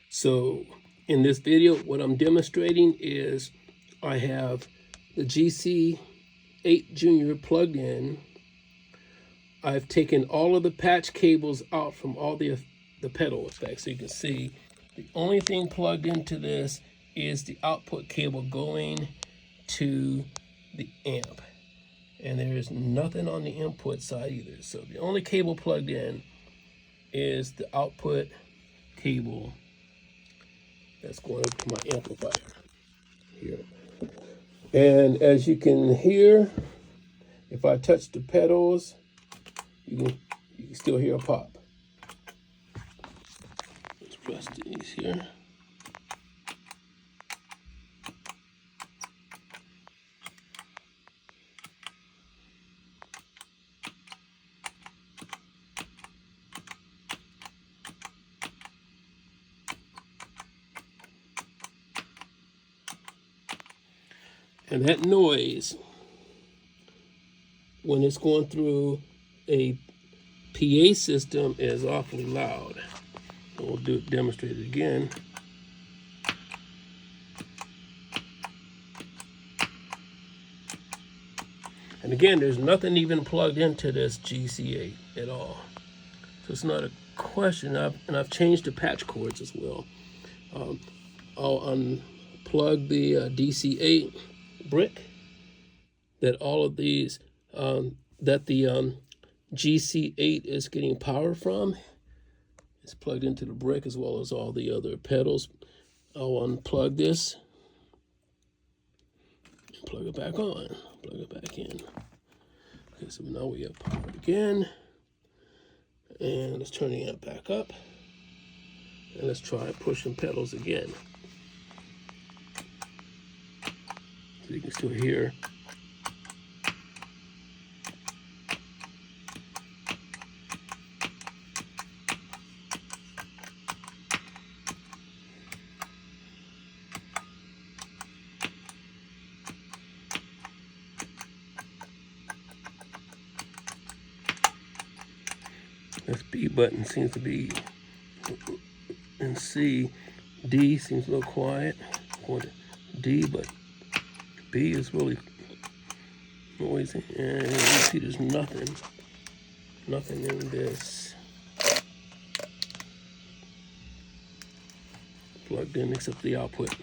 So in this video, what I'm demonstrating is I have the GEC8Jr plugged in. I've taken all of the patch cables out from all the pedal effects. So you can see the only thing plugged into this is the output cable going to the amp. And there is nothing on the input side either. So the only cable plugged in is the output cable that's going to my amplifier here. And as you can hear, if I touch the pedals, you can still hear a pop. Let's press these here. And that noise, when it's going through a PA system, is awfully loud. We'll demonstrate it again. And again, there's nothing even plugged into this GEC8 at all. So it's not a question. I've changed the patch cords as well. I'll unplug the DC8 brick that all of these that the GEC8 is getting power from. It's plugged into the brick as well as all the other pedals. I'll unplug this and plug it back on, plug it back in. Okay, so now we have power again, and let's turn the amp back up, and let's try pushing pedals again. So you can still hear. This B button seems to be in C. D seems a little quiet. D, but B is really noisy. And you see there's nothing in this plugged in except the output.